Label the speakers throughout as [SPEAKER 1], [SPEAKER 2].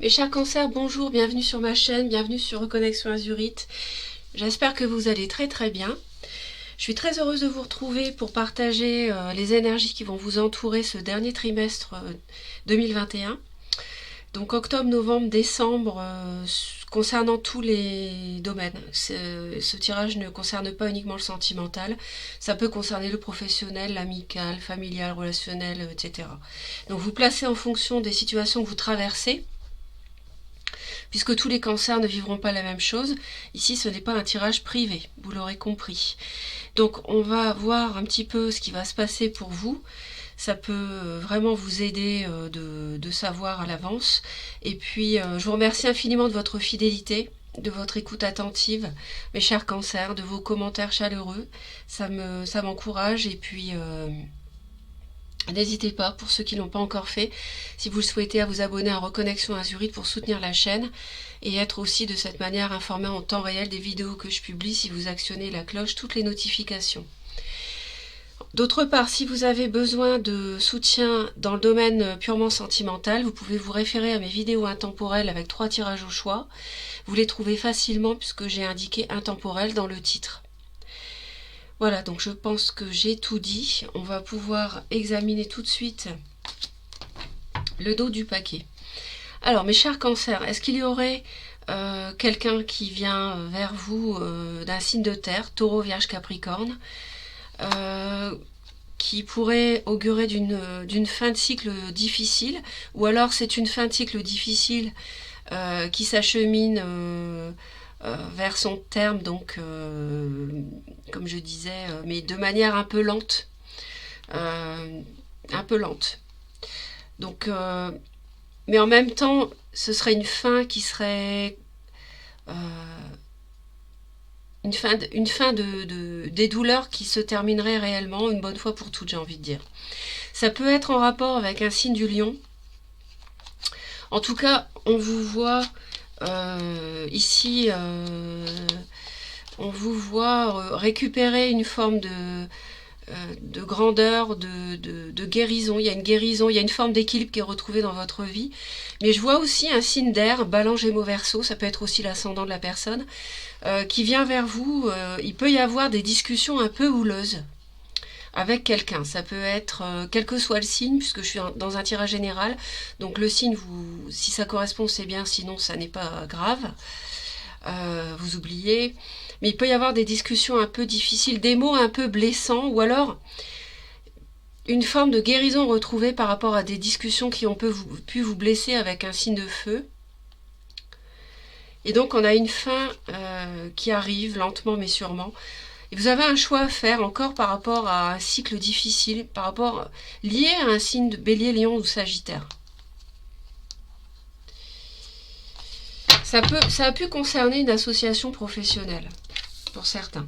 [SPEAKER 1] Mes chers cancers, bonjour, bienvenue sur ma chaîne, bienvenue sur Reconnexion Azurite. J'espère que vous allez très très bien. Je suis très heureuse de vous retrouver pour partager les énergies qui vont vous entourer ce dernier trimestre 2021. Donc octobre, novembre, décembre, concernant tous les domaines. Ce tirage ne concerne pas uniquement le sentimental, ça peut concerner le professionnel, l'amical, familial, relationnel, etc. Donc vous placez en fonction des situations que vous traversez, puisque tous les cancers ne vivront pas la même chose. Ici, ce n'est pas un tirage privé, vous l'aurez compris. Donc, on va voir un petit peu ce qui va se passer pour vous. Ça peut vraiment vous aider de savoir à l'avance. Et puis, je vous remercie infiniment de votre fidélité, de votre écoute attentive, mes chers cancers, de vos commentaires chaleureux. Ça m'encourage. Et puis, n'hésitez pas, pour ceux qui ne l'ont pas encore fait, si vous le souhaitez, à vous abonner à Reconnexion Azurite pour soutenir la chaîne et être aussi de cette manière informé en temps réel des vidéos que je publie si vous actionnez la cloche, toutes les notifications. D'autre part, si vous avez besoin de soutien dans le domaine purement sentimental, vous pouvez vous référer à mes vidéos intemporelles avec 3 tirages au choix. Vous les trouvez facilement puisque j'ai indiqué intemporel dans le titre. Voilà, donc je pense que j'ai tout dit. On va pouvoir examiner tout de suite le dos du paquet. Alors, mes chers cancers, est-ce qu'il y aurait quelqu'un qui vient vers vous d'un signe de terre, taureau, vierge, capricorne, qui pourrait augurer d'une fin de cycle difficile, ou alors c'est une fin de cycle difficile qui s'achemine vers son terme, donc comme je disais, mais de manière un peu lente. Donc, mais en même temps, ce serait une fin qui serait une fin des douleurs qui se terminerait réellement une bonne fois pour toutes, j'ai envie de dire. Ça peut être en rapport avec un signe du lion. En tout cas, on vous voit ici, on vous voit récupérer une forme de grandeur, de guérison. Il y a une guérison, il y a une forme d'équilibre qui est retrouvée dans votre vie. Mais je vois aussi un signe d'air, Balance, Gémeaux, Verseau, ça peut être aussi l'ascendant de la personne, qui vient vers vous. Il peut y avoir des discussions un peu houleuses avec quelqu'un. Ça peut être, quel que soit le signe, puisque je suis dans un tirage général. Donc le signe, si ça correspond, c'est bien, sinon ça n'est pas grave. Vous oubliez. Mais il peut y avoir des discussions un peu difficiles, des mots un peu blessants, ou alors une forme de guérison retrouvée par rapport à des discussions qui ont pu vous blesser avec un signe de feu. Et donc on a une fin qui arrive lentement mais sûrement. Et vous avez un choix à faire encore par rapport à un cycle difficile, par rapport lié à un signe de Bélier, Lion ou Sagittaire. Ça a pu concerner une association professionnelle, pour certains.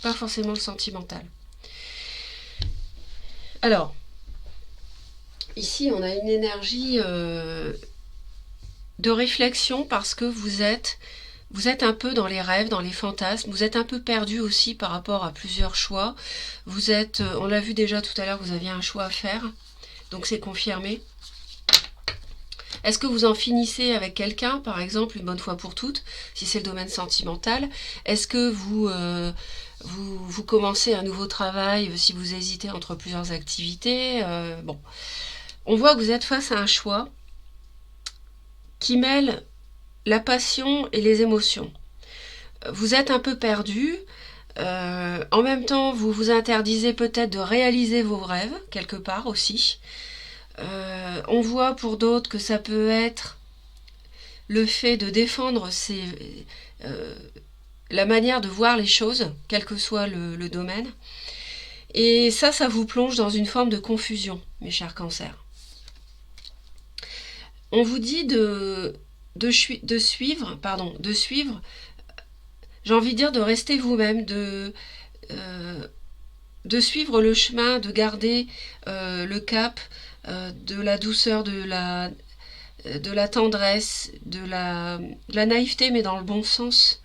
[SPEAKER 1] Pas forcément le sentimental. Alors, ici on a une énergie de réflexion parce que vous êtes un peu dans les rêves, dans les fantasmes, vous êtes un peu perdu aussi par rapport à plusieurs choix. Vous êtes, on l'a vu déjà tout à l'heure, vous aviez un choix à faire, donc c'est confirmé. Est-ce que vous en finissez avec quelqu'un, par exemple, une bonne fois pour toutes, si c'est le domaine sentimental? Est-ce que vous commencez un nouveau travail si vous hésitez entre plusieurs activités? Bon, on voit que vous êtes face à un choix qui mêle la passion et les émotions. Vous êtes un peu perdu. En même temps, vous vous interdisez peut-être de réaliser vos rêves, quelque part aussi. On voit pour d'autres que ça peut être le fait de défendre la manière de voir les choses, quel que soit le domaine. Et ça vous plonge dans une forme de confusion, mes chers cancers. On vous dit de suivre, j'ai envie de dire de rester vous-même, de suivre le chemin, de garder le cap, de la douceur, de la tendresse, de la naïveté, mais dans le bon sens,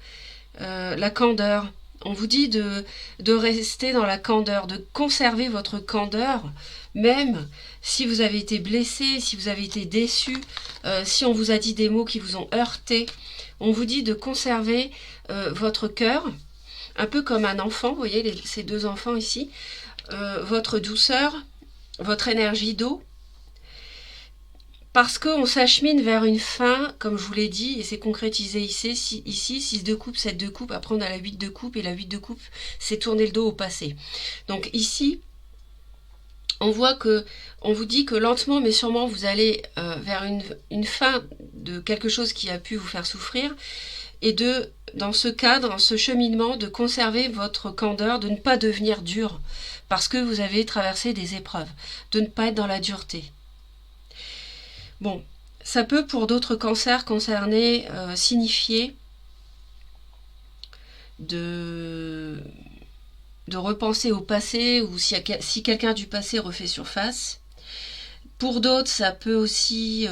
[SPEAKER 1] la candeur. On vous dit de rester dans la candeur, de conserver votre candeur, même si vous avez été blessé, si vous avez été déçu, si on vous a dit des mots qui vous ont heurté. On vous dit de conserver votre cœur, un peu comme un enfant, vous voyez ces deux enfants ici, votre douceur, votre énergie d'eau, parce qu'on s'achemine vers une fin, comme je vous l'ai dit, et c'est concrétisé ici, 6 de coupe, 7 de coupe, après on a la 8 de coupe, et la 8 de coupe, c'est tourner le dos au passé. Donc ici, on voit que, on vous dit que lentement mais sûrement, vous allez vers une fin de quelque chose qui a pu vous faire souffrir, et dans ce cadre, dans ce cheminement, de conserver votre candeur, de ne pas devenir dur, parce que vous avez traversé des épreuves, de ne pas être dans la dureté. Bon, ça peut pour d'autres cancers concernés signifier de repenser au passé, ou si quelqu'un du passé refait surface. Pour d'autres, ça peut aussi...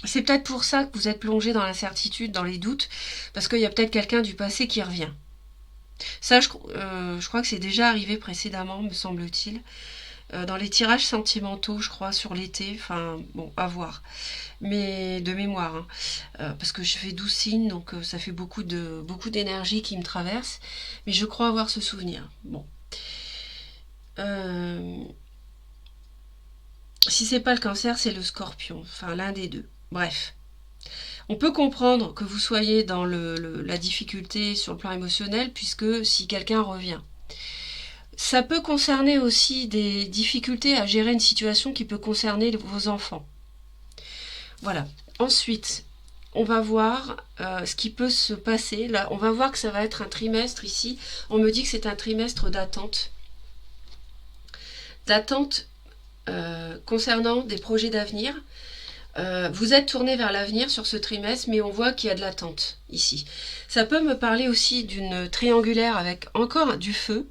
[SPEAKER 1] c'est peut-être pour ça que vous êtes plongé dans l'incertitude, dans les doutes, parce qu'il y a peut-être quelqu'un du passé qui revient. Ça, je crois que c'est déjà arrivé précédemment, me semble-t-il. Dans les tirages sentimentaux, je crois, sur l'été, enfin, bon, à voir. Mais de mémoire, hein. Parce que je fais 12 signes, donc ça fait beaucoup d'énergie qui me traverse. Mais je crois avoir ce souvenir. Bon. Si c'est pas le cancer, c'est le scorpion. Enfin, l'un des deux. Bref. On peut comprendre que vous soyez dans la difficulté sur le plan émotionnel, puisque si quelqu'un revient. Ça peut concerner aussi des difficultés à gérer une situation qui peut concerner vos enfants. Voilà. Ensuite, on va voir ce qui peut se passer. Là, on va voir que ça va être un trimestre ici. On me dit que c'est un trimestre d'attente. D'attente concernant des projets d'avenir. Vous êtes tourné vers l'avenir sur ce trimestre, mais on voit qu'il y a de l'attente ici. Ça peut me parler aussi d'une triangulaire avec encore du feu,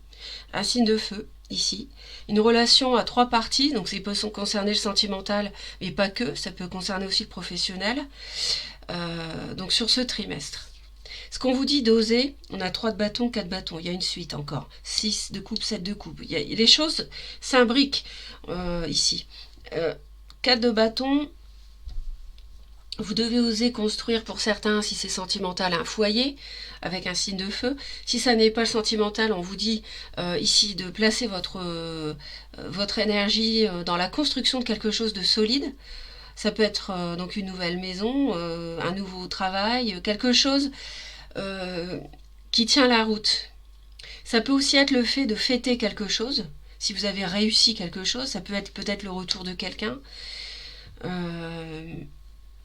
[SPEAKER 1] un signe de feu ici, une relation à 3 parties, donc ça peut concerner le sentimental, mais pas que, ça peut concerner aussi le professionnel, donc sur ce trimestre. Ce qu'on vous dit d'oser, on a 3 de bâton, 4 bâtons, il y a une suite encore, 6 de coupe, 7 de coupe, les choses s'imbriquent ici. 4 de bâton, vous devez oser construire pour certains, si c'est sentimental, un foyer avec un signe de feu. Si ça n'est pas le sentimental, on vous dit ici de placer votre énergie dans la construction de quelque chose de solide. Ça peut être donc une nouvelle maison, un nouveau travail, quelque chose qui tient la route. Ça peut aussi être le fait de fêter quelque chose. Si vous avez réussi quelque chose, ça peut être peut-être le retour de quelqu'un.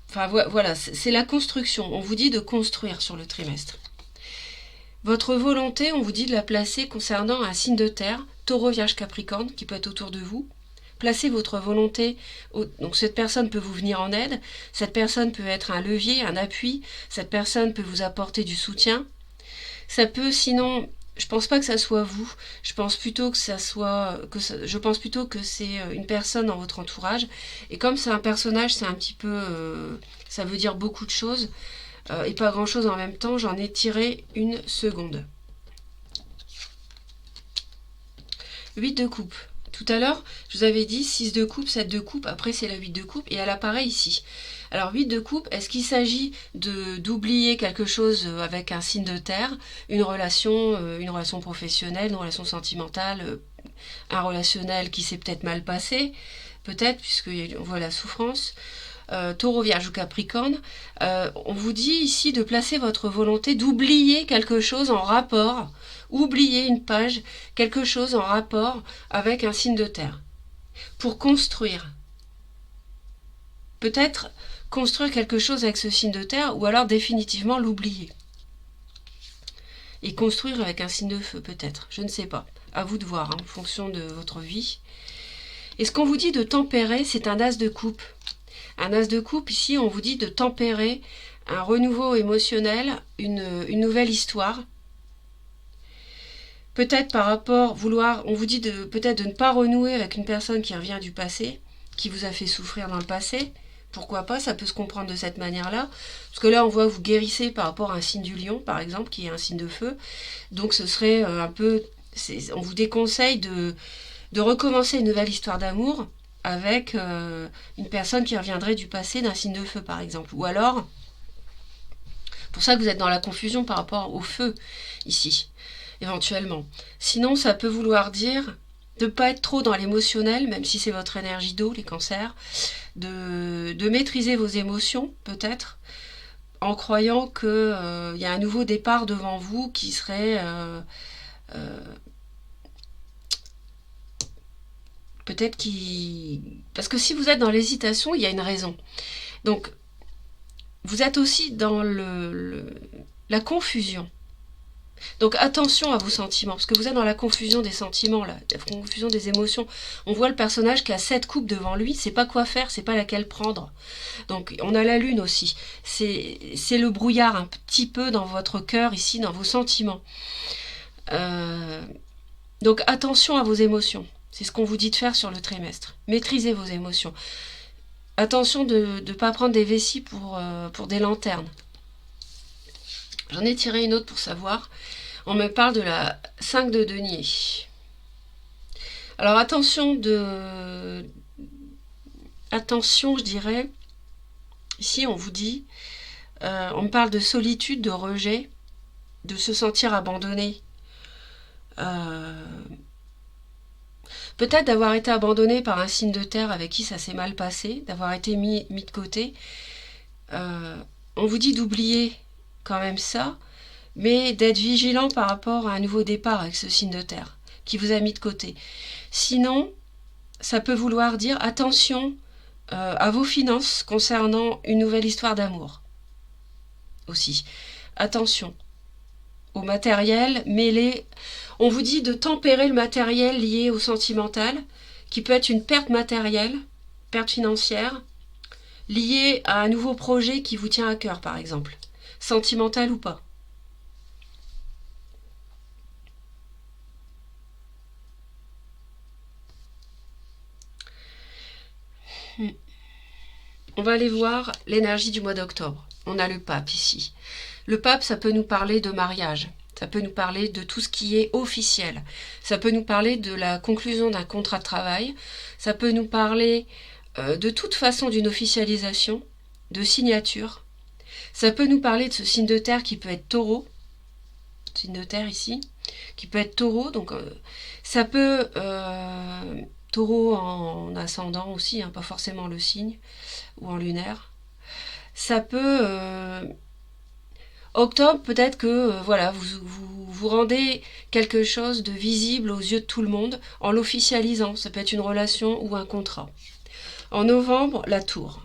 [SPEAKER 1] Enfin voilà, c'est la construction. On vous dit de construire sur le trimestre. Votre volonté, on vous dit de la placer concernant un signe de terre, Taureau, Vierge, Capricorne, qui peut être autour de vous. Placez votre volonté, donc cette personne peut vous venir en aide, cette personne peut être un levier, un appui, cette personne peut vous apporter du soutien. Ça peut sinon... Je pense pas que ça soit vous. Je pense plutôt que c'est une personne dans votre entourage. Et comme c'est un personnage, c'est un petit peu, ça veut dire beaucoup de choses et pas grand chose en même temps. J'en ai tiré une seconde. 8 de coupe. Tout à l'heure, je vous avais dit 6 de coupe, 7 de coupe. Après, c'est la 8 de coupe et elle apparaît ici. Alors 8 de coupe, est-ce qu'il s'agit d'oublier quelque chose avec un signe de terre, une relation professionnelle, une relation sentimentale, un relationnel qui s'est peut-être mal passé, peut-être, puisqu'on voit la souffrance. Taureau, Vierge ou Capricorne, on vous dit ici de placer votre volonté, d'oublier quelque chose en rapport, oublier une page, quelque chose en rapport avec un signe de terre, pour construire. Peut-être construire quelque chose avec ce signe de terre, ou alors définitivement l'oublier. Et construire avec un signe de feu, peut-être, je ne sais pas. À vous de voir, hein, en fonction de votre vie. Et ce qu'on vous dit de tempérer, c'est un as de coupe. Un as de coupe, ici, on vous dit de tempérer un renouveau émotionnel, une nouvelle histoire. Peut-être par rapport, on vous dit peut-être de ne pas renouer avec une personne qui revient du passé, qui vous a fait souffrir dans le passé. pourquoi pas, ça peut se comprendre de cette manière-là. Parce que là, on voit que vous guérissez par rapport à un signe du lion, par exemple, qui est un signe de feu. Donc ce serait un peu... On vous déconseille de recommencer une nouvelle histoire d'amour avec une personne qui reviendrait du passé d'un signe de feu, par exemple. Ou alors, pour ça que vous êtes dans la confusion par rapport au feu, ici, éventuellement. Sinon, ça peut vouloir dire de ne pas être trop dans l'émotionnel, même si c'est votre énergie d'eau, les cancers, de maîtriser vos émotions, peut-être, en croyant qu'il y a un nouveau départ devant vous qui serait... peut-être parce que si vous êtes dans l'hésitation, il y a une raison. Donc, vous êtes aussi dans la confusion. Donc attention à vos sentiments, parce que vous êtes dans la confusion des sentiments, là, la confusion des émotions. On voit le personnage qui a 7 coupes devant lui, c'est pas quoi faire, c'est pas laquelle prendre. Donc on a la lune aussi. C'est le brouillard un petit peu dans votre cœur, ici, dans vos sentiments. Donc attention à vos émotions. C'est ce qu'on vous dit de faire sur le trimestre. Maîtrisez vos émotions. Attention de ne pas prendre des vessies pour des lanternes. J'en ai tiré une autre pour savoir. On me parle de la 5 de denier. Alors attention, je dirais, ici on vous dit, on me parle de solitude, de rejet, de se sentir abandonné. Peut-être d'avoir été abandonné par un signe de terre avec qui ça s'est mal passé, d'avoir été mis de côté. On vous dit d'oublier quand même ça, mais d'être vigilant par rapport à un nouveau départ avec ce signe de terre qui vous a mis de côté. Sinon, ça peut vouloir dire attention à vos finances concernant une nouvelle histoire d'amour. Aussi, attention au matériel mêlé. On vous dit de tempérer le matériel lié au sentimental, qui peut être une perte matérielle, perte financière, liée à un nouveau projet qui vous tient à cœur, par exemple, sentimental ou pas. On va aller voir l'énergie du mois d'octobre. On a le pape ici. Le pape, ça peut nous parler de mariage. Ça peut nous parler de tout ce qui est officiel. Ça peut nous parler de la conclusion d'un contrat de travail. Ça peut nous parler de toute façon d'une officialisation, de signature. Ça peut nous parler de ce signe de terre qui peut être taureau. Signe de terre ici. Qui peut être taureau. Donc ça peut... taureau en ascendant aussi, hein, pas forcément le signe. Ou en lunaire. Ça peut... octobre, peut-être que voilà, vous rendez quelque chose de visible aux yeux de tout le monde en l'officialisant. Ça peut être une relation ou un contrat. En novembre, la tour.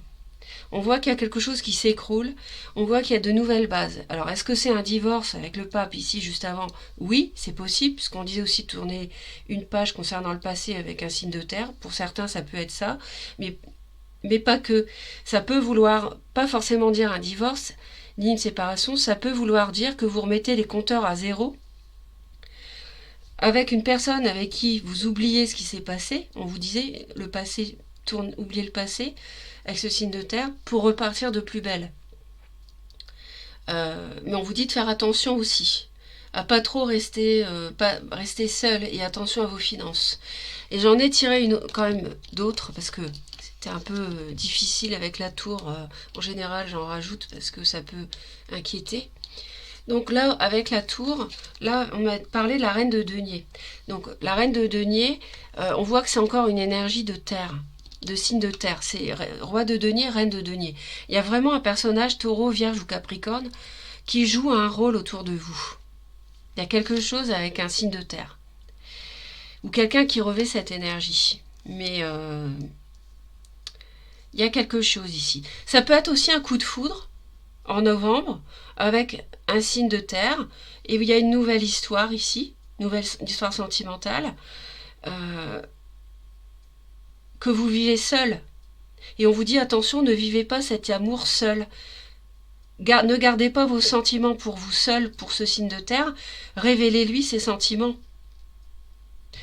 [SPEAKER 1] On voit qu'il y a quelque chose qui s'écroule. On voit qu'il y a de nouvelles bases. Alors, est-ce que c'est un divorce avec le pape ici juste avant? Oui, c'est possible, puisqu'on disait aussi de tourner une page concernant le passé avec un signe de terre. Pour certains, ça peut être ça. Mais pas que. Ça peut vouloir pas forcément dire un divorce, ni une séparation, ça peut vouloir dire que vous remettez les compteurs à zéro avec une personne avec qui vous oubliez ce qui s'est passé. On vous disait, le passé tourne, oubliez le passé, avec ce signe de terre, pour repartir de plus belle. Mais on vous dit de faire attention aussi, à pas trop rester seul, et attention à vos finances. Et j'en ai tiré quand même d'autres, parce que c'était un peu difficile avec la tour. En général, j'en rajoute parce que ça peut inquiéter. Donc là, avec la tour, là, on m'a parlé de la reine de denier. Donc la reine de denier, on voit que c'est encore une énergie de terre, de signe de terre. C'est roi de denier, reine de denier. Il y a vraiment un personnage taureau, vierge ou capricorne qui joue un rôle autour de vous. Il y a quelque chose avec un signe de terre. Ou quelqu'un qui revêt cette énergie. Mais... il y a quelque chose ici. Ça peut être aussi un coup de foudre en novembre avec un signe de terre et il y a une nouvelle histoire ici, nouvelle histoire sentimentale que vous vivez seul. Et on vous dit attention, ne vivez pas cet amour seul. Ne gardez pas vos sentiments pour vous seul, pour ce signe de terre. Révélez-lui ses sentiments.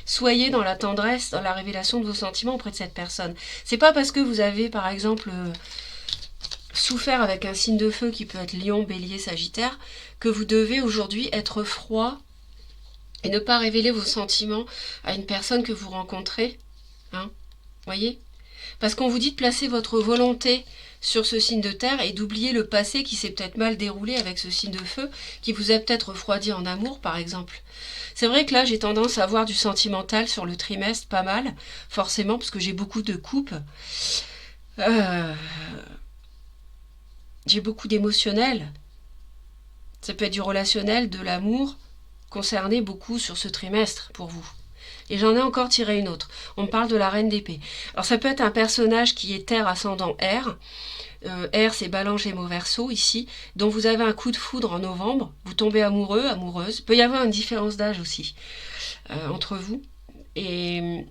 [SPEAKER 1] Soyez dans la tendresse, dans la révélation de vos sentiments auprès de cette personne. C'est pas parce que vous avez, par exemple, souffert avec un signe de feu qui peut être Lion, Bélier, Sagittaire, que vous devez aujourd'hui être froid et ne pas révéler vos sentiments à une personne que vous rencontrez. Hein, voyez? Parce qu'on vous dit de placer votre volonté sur ce signe de terre et d'oublier le passé qui s'est peut-être mal déroulé avec ce signe de feu, qui vous a peut-être refroidi en amour, par exemple. C'est vrai que là, j'ai tendance à avoir du sentimental sur le trimestre, pas mal, forcément, parce que j'ai beaucoup de couples. J'ai beaucoup d'émotionnel. Ça peut être du relationnel, de l'amour, concerné beaucoup sur ce trimestre pour vous. Et j'en ai encore tiré une autre. On me parle de la reine d'épée. Alors ça peut être un personnage qui est terre ascendant air. Air, c'est Balance, Gémeaux, Verseau, ici, dont vous avez un coup de foudre en novembre. Vous tombez amoureux, amoureuse. Il peut y avoir une différence d'âge aussi entre vous. Et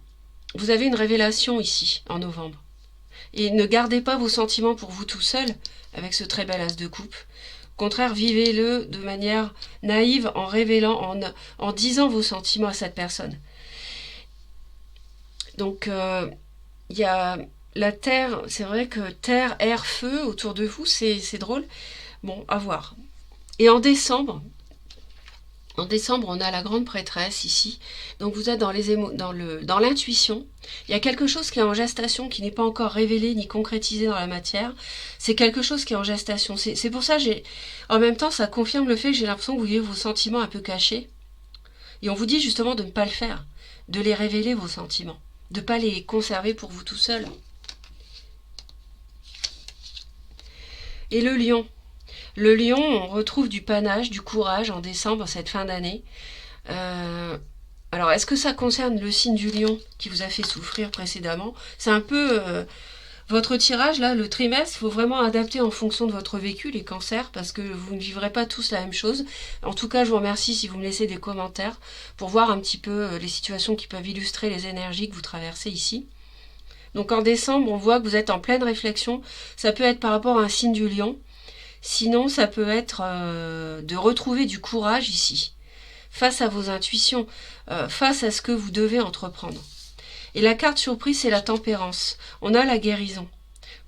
[SPEAKER 1] vous avez une révélation ici, en novembre. Et ne gardez pas vos sentiments pour vous tout seul, avec ce très bel as de coupe. Au contraire, vivez-le de manière naïve, en révélant, en disant vos sentiments à cette personne. Donc, il y a la terre, c'est vrai que terre, air, feu autour de vous, c'est drôle. Bon, à voir. Et en décembre, on a la grande prêtresse ici. Donc vous êtes dans dans l'intuition. Il y a quelque chose qui est en gestation, qui n'est pas encore révélé ni concrétisé dans la matière. C'est quelque chose qui est en gestation. C'est pour ça, en même temps, ça confirme le fait que j'ai l'impression que vous vivez vos sentiments un peu cachés. Et on vous dit justement de ne pas le faire, de les révéler, vos sentiments, de ne pas les conserver pour vous tout seul. Et le lion. Le lion, on retrouve du panache, du courage en décembre, cette fin d'année. Alors, est-ce que ça concerne le signe du lion qui vous a fait souffrir précédemment? C'est un peu votre tirage, là, le trimestre. Il faut vraiment adapter en fonction de votre vécu, les cancers, parce que vous ne vivrez pas tous la même chose. En tout cas, je vous remercie si vous me laissez des commentaires pour voir un petit peu les situations qui peuvent illustrer les énergies que vous traversez ici. Donc en décembre, on voit que vous êtes en pleine réflexion. Ça peut être par rapport à un signe du lion. Sinon, ça peut être de retrouver du courage ici, face à vos intuitions, face à ce que vous devez entreprendre. Et la carte surprise, c'est la tempérance. On a la guérison.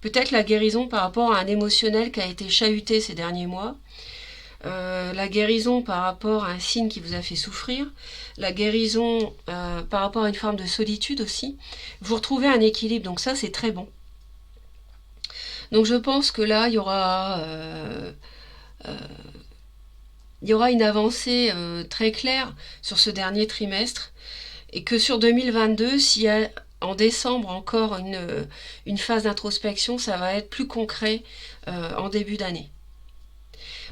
[SPEAKER 1] Peut-être la guérison par rapport à un émotionnel qui a été chahuté ces derniers mois. La guérison par rapport à un signe qui vous a fait souffrir. La guérison par rapport à une forme de solitude aussi. Vous retrouvez un équilibre, donc ça, c'est très bon. Donc je pense que là, il y aura une avancée très claire sur ce dernier trimestre et que sur 2022, s'il y a en décembre encore une phase d'introspection, ça va être plus concret en début d'année.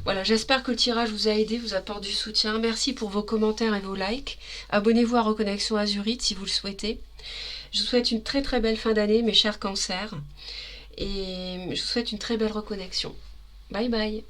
[SPEAKER 1] Voilà, j'espère que le tirage vous a aidé, vous apporte du soutien. Merci pour vos commentaires et vos likes. Abonnez-vous à Reconnexion Azurite si vous le souhaitez. Je vous souhaite une très très belle fin d'année, mes chers cancers. Et je vous souhaite une très belle reconnexion. Bye bye.